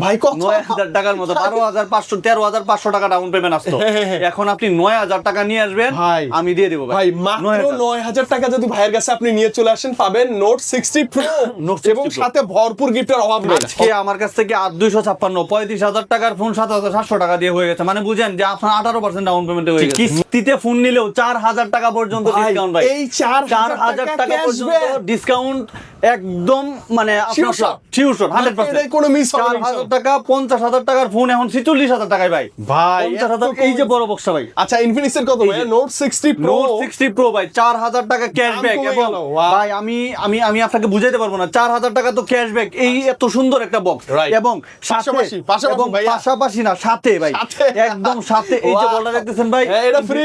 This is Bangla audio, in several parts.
ভাই কত ৯,০০০ টাকার মতো ১২,৫০০ ১৩,৫০০ টাকা ডাউন পেমেন্ট আসতো, এখন আপনি ৯,০০০ টাকা নিয়ে আসবেন, ভাই আমি দিয়ে দেবো ভাই মাত্র ৯,০০০ টাকা যদি ভাইয়ের কাছে আপনি নিয়ে চলে আসেন পাবেন নোট 60 প্রো এবং সাথে ভরপুর গিফটের অভাব নেই। আজকে আমার কাছ থেকে ৮,২৫৬ ৩৫,০০০ টাকার ফোন ৭,৭০০ টাকা দিয়ে হয়ে গেছে, মানে বুঝেন যে আপনার ১৮% ডাউন পেমেন্টে হয়ে গেছে। কিস্তিতে ফোন নিলেও ৪,০০০ টাকা পর্যন্ত ডিসকাউন্ট ভাই, এই ৪,০০০ টাকা পর্যন্ত ডিসকাউন্ট একদম, মানে আপনার শিওর 100% কোনো মিস হবে না। ৪,০০০ টাকা ৫০,০০০ টাকার ফোন এখন ৪৬,০০০ টাকায় ভাই। ভাই ৫০,০০০ এই যে বড় বক্সটা ভাই। আচ্ছা ইনফিনিক্সের কত ভাই? নোট 60 প্রো, নোট 60 প্রো ভাই ৪,০০০ টাকা ক্যাশব্যাক, এবং ভাই আমি আপনাকে বুঝাইতে পারবো না, ৪,০০০ টাকা তো ক্যাশব্যাক, এই এত সুন্দর একটা বক্স, এবং পাশাপাশি না সাথে ভাই, একদম সাথে এই যে বলটা দেখতেছেন ভাই, এটা ফ্রি,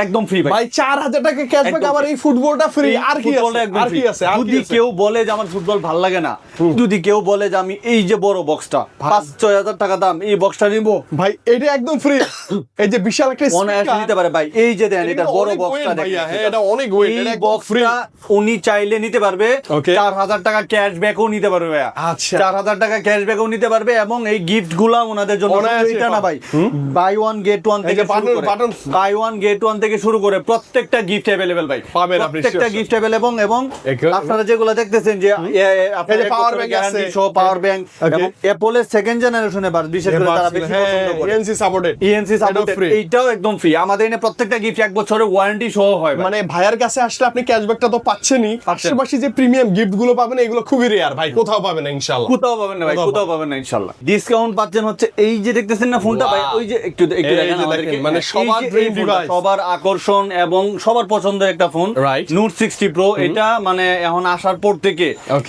একদম ফ্রি ভাই। ৪,০০০ টাকা ক্যাশব্যাক, আবার এই ফুটবলটা ফ্রি। আর কি আছে? যদি কেউ বলে যে আমার ফুটবল ভালো লাগে না, যদি কেউ বলে যে আমি এই যে বড় বক্সটা ৫-৬,০০০ টাকা দাম এই বক্সটা নিবো ভাই, এটা একদম ফ্রি। এই যে বিশাল একটা স্পিকার নিতে পারে ভাই, এই যে দেন এটা বড় বক্সটা দেখেন, এটা অনেক ওয়েট, এই বক্সটা উনি চাইলে নিতে পারবে, ৪,০০০ টাকা ক্যাশব্যাকও নিতে পারবে ভাই। আচ্ছা ৪,০০০ টাকা ক্যাশব্যাকও নিতে পারবে, এবং এই গিফটগুলো ওনাদের জন্য এটা না ভাই, বাই ওয়ান গেট ওয়ান থেকে শুরু করে, বাই ওয়ান গেট ওয়ান থেকে শুরু করে প্রত্যেকটা গিফট अवेलेबल ভাই, পাবেন আপনি প্রত্যেকটা গিফট अवेलेबल, এবং আপনারা যেগুলো দেখতেছেন যে আপনাদের পাওয়ার ব্যাংক আছে, পাওয়ার ব্যাংক, এবং অ্যাপলের সেকেন্ড জেনারেশনে বিশেষ করে তারা বেশি পছন্দ করে ENC সাপোর্টেড, এইটাও একদম ফ্রি। আমাদের এখানে প্রত্যেকটা গিফট 1 বছরের ওয়ারেন্টি সহ হয়, মানে ভাইয়ের কাছে আসলে আপনি ক্যাশব্যাকটা তো পাচ্ছেনই, পাশাপাশি যে প্রিমিয়াম গিফট গুলো পাবেন এগুলো খুবই রেয়ার ভাই, কোথাও পাবেন না ইনশাআল্লাহ, কোথাও পাবেন না ভাই, কোথাও পাবেন না ইনশাআল্লাহ। ডিসকাউন্ট পাচ্ছেন হচ্ছে এই যে দেখতেছেন না ফোনটা ভাই, ওই যে একটু দেখেন আমাদেরকে, মানে সবার ড্রিম ডিভাইস, সবার আকর্ষণ এবং সবার পছন্দের একটা ফোন নোট 60 প্রো। এটা মানে এখন আসার পর থেকে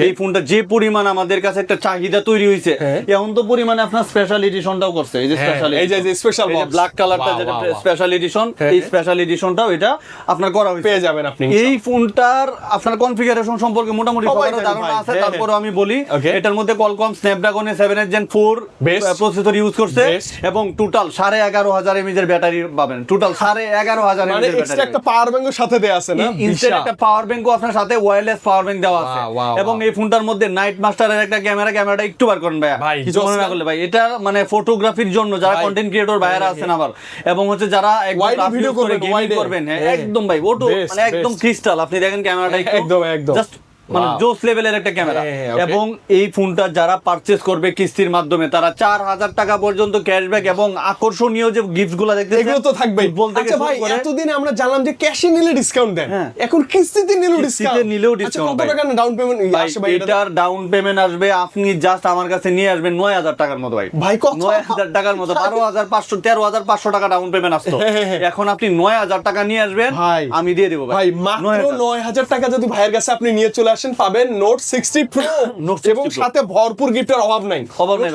এই ফোনটা যে পরিমাণ আমাদের কাছে একটা চাহিদা তৈরি হয়েছে, এখন তো পরিমাণে আপনার স্পেশাল এডিশনটাও করছে, এই যে স্পেশাল, এই যে স্পেশাল বক্স ব্ল্যাক কালারটা যেটা স্পেশাল এডিশন, এই স্পেশাল এডিশনটাও এটা আপনার করা হয়েছে, পেয়ে যাবেন আপনি। এই ফোনটার আপনার কনফিগারেশন সম্পর্কে মোটামুটি সবার ধারণা আছে, তারপরে আমি বলি এটার মধ্যে Qualcomm Snapdragon 7 Gen 4 processor use করছে, এবং টোটাল 11,500 mAh এর ব্যাটারি পাবেন, টোটাল 11,500 mAh মানে এক্সট্রা একটা পাওয়ার ব্যাংকও সাথে দেয়া আছে না, ইনস্ট্যান্ট একটা পাওয়ার ব্যাংকও আপনার সাথে ওয়্যারলেস পাওয়ার ব্যাংক দেওয়া আছে, এবং এই ফোনটার মধ্যে নাইট মাস্টারের একটা ক্যামেরাটা একটু বার করেন ভাই, কিছু মনে না করলে ভাই, এটা মানে ফটোগ্রাফির জন্য যারা কন্টেন্ট ক্রিয়েটর ভাইরা আছেন আবার, এবং হচ্ছে যারা একদম ভিডিও করবেন, একদম ভাই ওটো মানে একদম ক্রিস্টাল, আপনি দেখেন ক্যামেরাটা একদম জাস্ট মানে জোস লেভেলের একটা ক্যামেরা, এবং এই ফোনটা যারা পারচেজ করবে কিস্তির মাধ্যমে তারা ৪,০০০ টাকা পর্যন্ত ক্যাশব্যাক এবং আকর্ষণীয় যে গিফটগুলো দেখতেছেন এগুলো তো থাকবেই। আচ্ছা ভাই, এতদিন আমরা জানলাম যে ক্যাশে নিলে ডিসকাউন্ট দেন, এখন কিস্তিতে নিলেও ডিসকাউন্ট, কত টাকা ডাউন পেমেন্ট আসবে ভাই? এটার ডাউন পেমেন্ট আসবে, আপনি জাস্ট আমার কাছে নিয়ে আসবেন ৯,০০০ টাকার মতো ভাই, কত ৯,০০০ টাকার মতো, ১২,৫০০ ১৩,৫০০ টাকা ডাউন পেমেন্ট আসতো, এখন আপনি ৯,০০০ টাকা নিয়ে আসবেন, আমি দিয়ে দেবো ভাই। মাত্র ৯,০০০ টাকা যদি ভাইয়ের কাছে আপনি নিয়ে চলে আসেন পাবেন নোট 60 প্রো এবং সাথে ভরপুর গিফটের অভাব নাই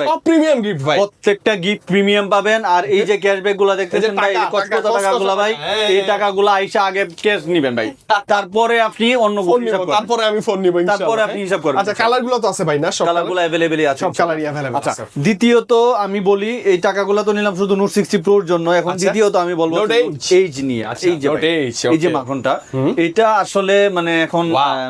ভাই, সব প্রিমিয়াম গিফট ভাই, প্রত্যেকটা গিফট প্রিমিয়াম পাবেন। আর এই যে ক্যাশব্যাক গুলো দেখতেছেন ভাই, কত টাকাগুলো ভাই, এই টাকাগুলো আইসা আগে ক্যাশ নিবেন ভাই, তারপরে আপনি অন্য ফোন নিবেন, তারপরে আমি ফোন নিব ইনশাআল্লাহ, তারপরে আপনি হিসাব করবেন। আচ্ছা কালারগুলো তো আছে ভাই না, সব কালারগুলো अवेलेबल আছে, সব কালারই अवेलेबल আছে। দ্বিতীয়ত আমি বলি এই টাকাগুলো তো নিলাম শুধু নোট 60 প্রোর জন্য, এখন দ্বিতীয়ত আমি বলবো এইজ নিয়ে, এই যে মাখনটা, এটা আসলে মানে এখন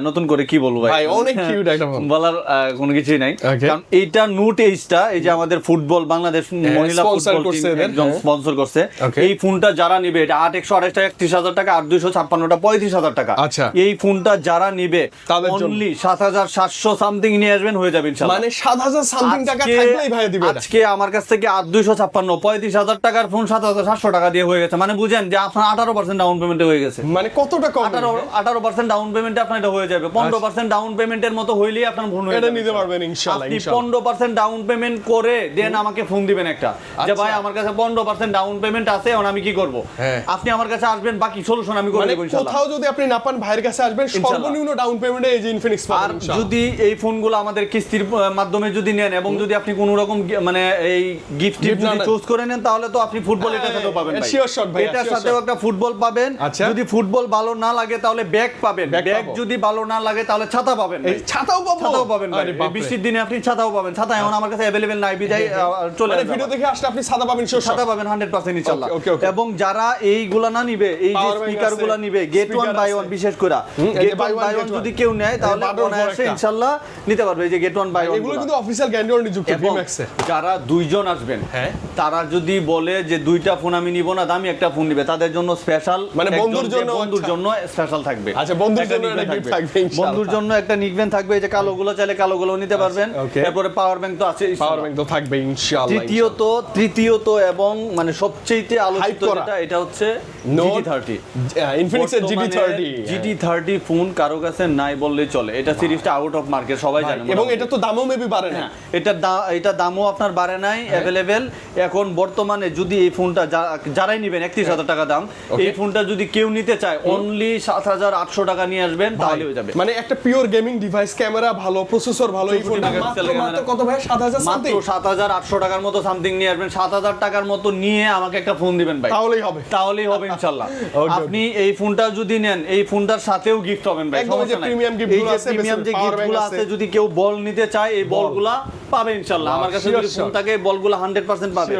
নতুন করে কি বলবো ভাই, অনেক কিউট একটা ফোন, বলার কোনো কিছুই নাই, কারণ এইটা নোট এইজটা এই যে আমাদের ফুটবল বাংলাদেশ মহিলা ফুটবল টিম একদম স্পন্সর করছে, এই ফোনটা যারা নিবে এটা 8/128 31,000 টাকা, 8/256 35,000 টাকা, এই ফোনটা যারা নিবে অনলি 7,700 সামথিং নিয়ে আসবেন, হয়ে যাবে ইনশাআল্লাহ, মানে 7,000 সামথিং টাকা থাকলেই ভাই দিবে। আজকে আমার কাছ থেকে 8,256 35,000 টাকার ফোন 7,700 টাকা দিয়ে হয়ে গেছে, মানে বুঝেন যে আপনার 18% ডাউন পেমেন্টে হয়ে গেছে, মানে কত টাকা 18% ডাউন পেমেন্টে আপনার এটা হয়ে যাবে, 15% ডাউন পেমেন্টের মতো হইলেই আপনার ফোন হয়ে যাবে, নিতে পারবেন ইনশাআল্লাহ। আপনি 15% ডাউন পেমেন্ট করে দেন আমাকে ফোন দিবেন একটা, যে ভাই আমার কাছে 15% ডাউন পেমেন্ট আছে, এখন আমি কি করব, আপনি আমার কাছে আসবেন, বাকি সলিউশন আমি করে দেব ইনশাআল্লাহ। কোথাও যদি আপনি না পান ভাইয়ের কাছে আসবেন, সর্বনিম্ন ডাউন পেমেন্টে এই যে ইনফিনিক্স পাবেন ইনশাআল্লাহ। আর যদি এই ফোনগুলো আমাদের কিস্তির মাধ্যমে যদি নেন, এবং যদি আপনি কোনো রকম মানে এই গিফট যদি চুজ করে নেন, তাহলে তো আপনি ফুটবল এটার সাথেও পাবেন ভাই, শিওর শট ভাই, এটার সাথেও একটা ফুটবল পাবেন, যদি ফুটবল ভালো না লাগে তাহলে ব্যাগ পাবেন, ব্যাগ যদি ভালো না লাগে তাহলে তাহলে ছাতা পাবেন ভাই। ছাতাও পাবো? ছাতাও পাবেন ভাই, আরে এই বাপরে। বৃষ্টির দিনে আপনি ছাতাও পাবেন। ছাতা এখন আমার কাছে অ্যাভেলেবেল নাই বিদায় চলে মানে আসবে। ভিডিও দেখে আসলে আপনি ছাতা পাবেন শিওর? ছাতা পাবেন 100% ইনশাআল্লাহ। Okay, okay, okay. এবং যারা এইগুলা না নিবে, এই যে Power bank স্পিকার আছে, গুলা নিবে, গেট ওয়ান speaker বাই আছে। ওয়ান, বিশেষ করে এই যে get buy one one, buy get one one। যদি কেউ নেয় তাহলে বাটন অনায়াসে একটা। ইনশাআল্লাহ নিতে পারবে। এই যে গেট ওয়ান বাই ওয়ান এগুলো কিন্তু অফিশিয়াল গ্যারান্টি যুক্ত এবং ভিম্যাক্স এর। যারা দুইজন আসবেন, হ্যাঁ। তারা যদি বলে যে দুইটা ফোন আমি নিব না, দামি একটা ফোন নিবে, তাদের জন্য স্পেশাল, মানে বন্ধুর জন্য বন্ধুর জন্য স্পেশাল থাকবে। আচ্ছা, বন্ধুর একটা জন্য নিকবেন একটা gift থাকবে ইনশাআল্লাহ। বন্ধুর জন্য একটা নিকবেন থাকবে। এই যে কালোগুলো চাইলে কালোগুলো নিতে পারবেন। okay. এরপরে পাওয়ার ব্যাংক তো আছে, পাওয়ার ব্যাংক তো থাকবে ইনশাআল্লাহ। তৃতীয়ত এবং মানে সবচেয়ে আলোচিত Hype করা। এটা হচ্ছে Note GT30। ইনফিনিক্স এর GT30 GT30 ফোন কারো কাছে নাই বললেই চলে। এটা সিরিজটা আউট অফ মার্কেট, সবাই জানে। এবং এটা তো দামও মেবি বাড়ে না। হ্যাঁ, এটা দামও আপনার বাড়ে নাই, অ্যাভেলেবেল। এখন বর্তমানে যদি এই ফোনটা যারাই নেবেন 31,000 টাকা দাম, এই ফোনটা যদি কেউ নিতে চায় অনলি 7,800 টাকা নিয়ে আসবেন, তাহলে হয়ে যাবে। মানে একটা পিওর গেমিং ডিভাইস, ক্যামেরা ভালো, প্রসেসর ভালো, এই ফোনটা মাত্র কত ভাই? 7,000 মাত্র 7,800 টাকার মতো সামথিং নিয়ে আসবেন। 7,000 টাকার মতো নিয়ে আমাকে একটা ফোন দিবেন ভাই, তাহলেই হবে ইনশাআল্লাহ। আপনি এই ফোনটা যদি নেন, এই ফোনটার সাথেও গিফট হবেন ভাই, একদম। যে প্রিমিয়াম গিফট গুলো আছে, প্রিমিয়াম যে গিফটগুলো আছে, যদি কেউ বল নিতে চায় এই বলগুলা পাবে ইনশাআল্লাহ। আমার কাছে যদি ফোন থাকে বলগুলো 100% পাবে।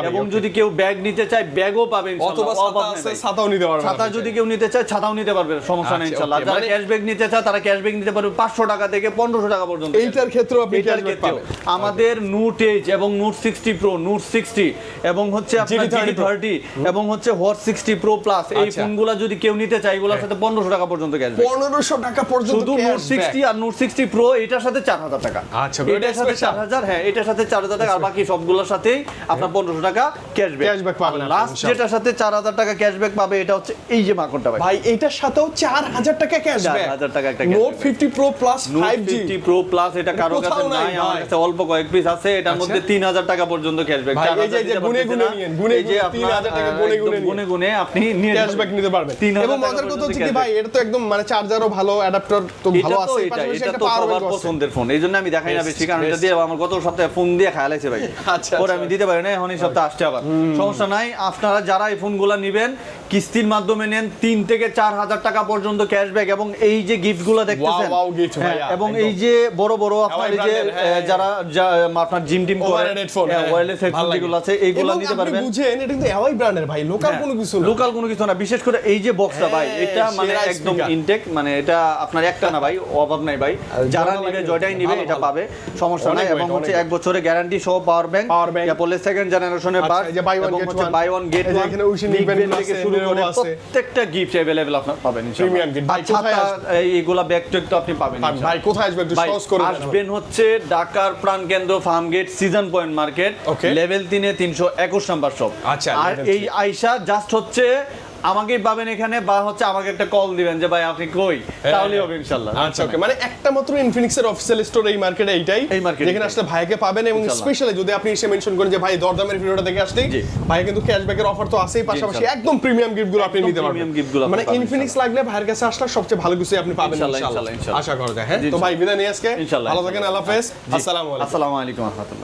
এবং যদি কেউ ব্যাগ নিতে চায় ব্যাগও পাবে ইনশাআল্লাহ। অথবা ছাতাও নিতে পারবে। ছাতা যদি কেউ নিতে চায় ছাতাও নিতে পারবে, সমস্যা নেই ইনশাআল্লাহ। যারা ক্যাশব্যাক নিতে চায় তারা ক্যাশব্যাক নিতে পারবে 500 টাকা থেকে 1500 টাকা পর্যন্ত। এইটার ক্ষেত্রেও আপনি ক্যাশব্যাক পাবেন। আমাদের নোট এইচ এবং নোট 60 প্রো, নোট 60 এবং হচ্ছে আপনার GT30 এবং হচ্ছে হট 60 প্রো প্লাস, এই ফোনগুলো যদি কেউ নিতে চায় এগুলোর সাথে 1500 টাকা পর্যন্ত ক্যাশব্যাক। 1500 টাকা পর্যন্ত শুধু নোট 60 আর নোট 60 প্রো এটার সাথে 4000 টাকা। আচ্ছা, এটার সাথে 4000, হ্যাঁ এটার সাথে 4000 টাকা, আর বাকি সবগুলোর সাথেই আপনার 1500 টাকা ক্যাশব্যাক পাবেন। লাস্ট যেটার সাথে 4000 টাকা ক্যাশব্যাক পাবে এটা হচ্ছে এই যে মাকড়টা ভাই। ভাই এটার সাথেও 4000 টাকা ক্যাশব্যাক। 4000 টাকা একটা note 50 pro plus note 5G 50 pro plus, এটা কারো কাছে নাই, আমার কাছে অল্প কয়েক পিস আছে। এটার মধ্যে 3000 টাকা পর্যন্ত ক্যাশব্যাক। ভাই এই যে গুনে গুনে নিয়েন, গুনে এই যে 3000 টাকা গুনে গুনে আপনি নিয়ে ক্যাশব্যাক নিতে পারবেন। এবং মজার কথা হচ্ছে কি ভাই, এটা তো একদম মানে চার্জারও ভালো, অ্যাডাপ্টার তো ভালো আছে, পাশাপাশি এটা একটা তো পাওয়ার সবার ব্যাংক আছে। পছন্দের ফোন, এইজন্য আমি দেখাই না বেশি, কারণ এটা দিয়ে আমার গত সপ্তাহে ফোন দিয়ে খায়ালাইছে ভাই। আচ্ছা, পরে আমি দিতে পারি না, এখন এই সপ্তাহে আসছে আবার। সমস্যা নাই, আপনারা যারা এই ফোনগুলো নেবেন কিস্তির মাধ্যমে নেন, 3 থেকে 4000 টাকা পর্যন্ত ক্যাশব্যাক। এবং এই যে গিফটগুলো দেখতেছেন, ওয়াও গিফট ভাই। এবং এই যে বড় বড় আপনার এই যে যারা আপনার জিম টিম করে ওয়্যারলেস হেডফোন যেগুলো আছে এইগুলো নিতে পারবেন। বুঝেন এটা কিন্তু হাওয়াই ব্র্যান্ডের ভাই, লোকাল কোনো কিছু না। লোকাল কোনো কিছু না, বিশেষ করে এই যে বক্সটা ভাই, এটা মানে সেরা একদম speaker। ইনটেক, মানে এটা আপনার একটা না ভাই, অভাব নাই ভাই। যারা নিবে জয়টাই নিবে, এটা পাবে, সমস্যা নাই। এবং হচ্ছে 1 বছরের গ্যারান্টি সহ পাওয়ার ব্যাংক, অ্যাপলের সেকেন্ড জেনারেশনের বাস, এই যে buy one get one, buy one get one, এখানে উশিন ইভেন্ট থেকে শুরু করে প্রত্যেকটা গিফট अवेलेबल আপনারা পাবেন ইনশাআল্লাহ। প্রিমিয়াম গিফট ভাই কোথায় এইগুলা ব্যাক টু তো আপনি পাবেন ভাই কোথায় আসবে একটু সহজ করে দেন। আসবেন হচ্ছে ঢাকার প্রাণকেন্দ্র Farmgate Sezan point market, level 3 এ 321 নাম্বার শপ। আচ্ছা, আর এই আয়শা জাস্ট হচ্ছে আমাকেই পাবেন এখানে, বা হচ্ছে আমাকে একটা কল দিবেন যে ভাই আপনি কই, তাহলেই হবে ইনশাআল্লাহ। আচ্ছা ওকে, মানে একটা মাত্র ইনফিনিক্স এর অফিশিয়াল স্টোর এই মার্কেটে এইটাই, যেখানে আসলে ভাইকে পাবেন। এবং স্পেশালি যদি আপনি এসে মেনশন করেন যে ভাই দরদামের ভিডিওটা দেখে আসতেই, ভাই কিন্তু ক্যাশব্যাকের অফার তো আছেই, পাশাপাশি একদম প্রিমিয়াম গিফটগুলো আপনি নিতে পারবেন। মানে ইনফিনিক্স লাগলে ভাইয়ের কাছে আসলে সবচেয়ে ভালো কিছু আপনি পাবেন ইনশাআল্লাহ, আশা করা যায়। হ্যাঁ তো ভাই বিদায় নিয়ে আজকে ভালো থাকেন, আল্লাহ হাফেজ, আসসালামু আলাইকুম। আসসালামু আলাইকুম ওয়া রাহমাতুল্লাহ।